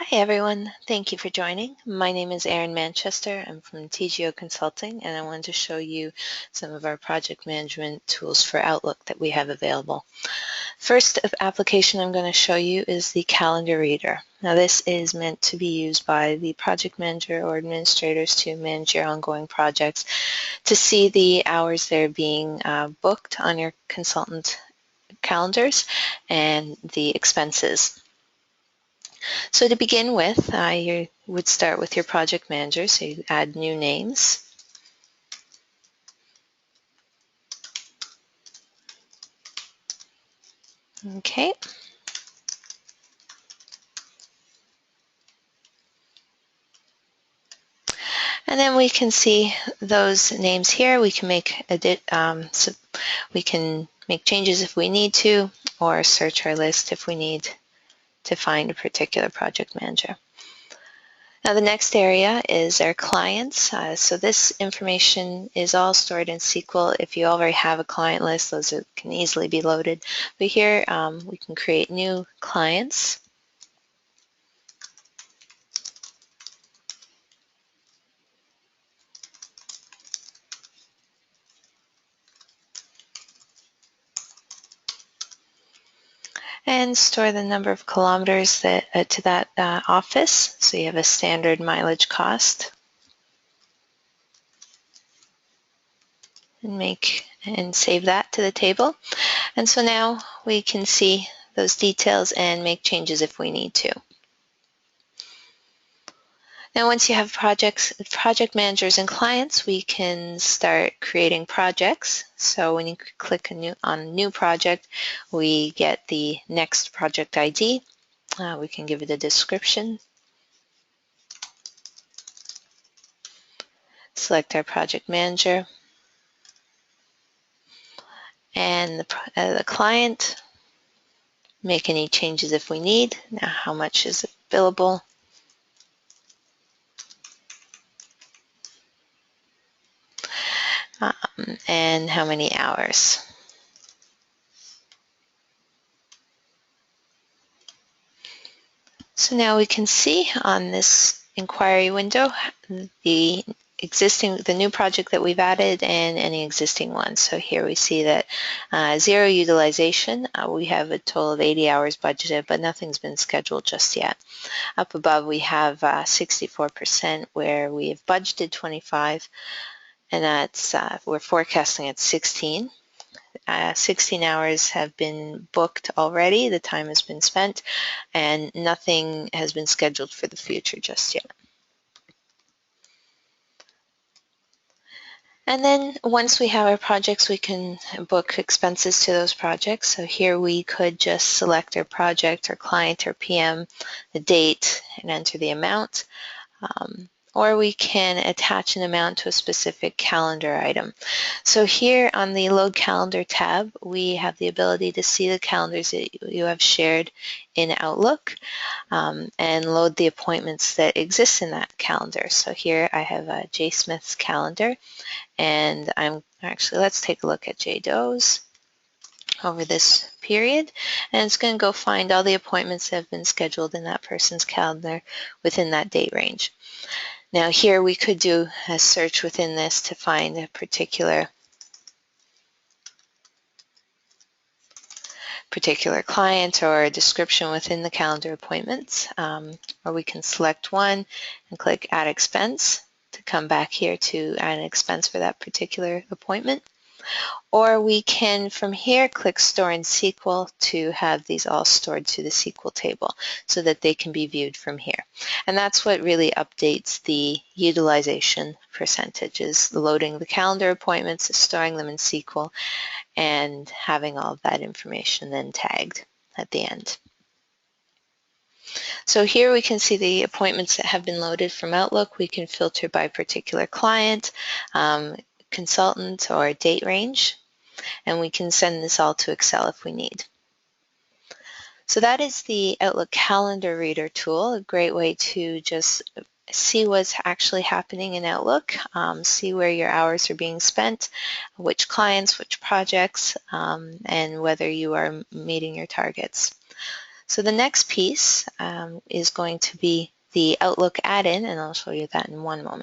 Hi everyone, thank you for joining. My name is Erin Manchester. I'm from TGO Consulting and I wanted to show you some of our project management tools for Outlook that we have available. First application I'm going to show you is the Calendar Reader. Now this is meant to be used by the project manager or administrators to manage your ongoing projects, to see the hours that are being booked on your consultant calendars and the expenses. So to begin with, you would start with your project manager, so you add new names. Okay. And then we can see those names here. We can make changes if we need to, or search our list if we need to find a particular project manager. Now the next area is our clients. So this information is all stored in SQL. If you already have a client list, those can easily be loaded. But here we can create new clients. And store the number of kilometers to that office. So you have a standard mileage cost. And save that to the table. And so now we can see those details and make changes if we need to. Now once you have project managers and clients, we can start creating projects. So when you click on new project, we get the next project ID. We can give it a description. Select our project manager. And the client, make any changes if we need. Now how much is it billable? And how many hours. So now we can see on this inquiry window the new project that we've added and any existing ones. So here we see that 0 utilization. We have a total of 80 hours budgeted, but nothing's been scheduled just yet. Up above we have 64% where we have budgeted 25, and that's we're forecasting at 16. 16 hours have been booked already, the time has been spent, and nothing has been scheduled for the future just yet. And then once we have our projects, we can book expenses to those projects. So here we could just select our project, our client, our PM, the date, and enter the amount. Or we can attach an amount to a specific calendar item. So here on the Load Calendar tab, we have the ability to see the calendars that you have shared in Outlook and load the appointments that exist in that calendar. So here I have J. Smith's calendar, and let's take a look at J. Doe's over this period, and it's going to go find all the appointments that have been scheduled in that person's calendar within that date range. Now here we could do a search within this to find a particular client or a description within the calendar appointments, or we can select one and click Add Expense to come back here to add an expense for that particular appointment. Or we can, from here, click Store in SQL to have these all stored to the SQL table so that they can be viewed from here. And that's what really updates the utilization percentage, is loading the calendar appointments, storing them in SQL, and having all of that information then tagged at the end. So here we can see the appointments that have been loaded from Outlook. We can filter by particular client, consultant, or date range, and we can send this all to Excel if we need. So that is the Outlook Calendar Reader tool, a great way to just see what's actually happening in Outlook, see where your hours are being spent, which clients, which projects, and whether you are meeting your targets. So the next piece is going to be the Outlook add-in, and I'll show you that in one moment.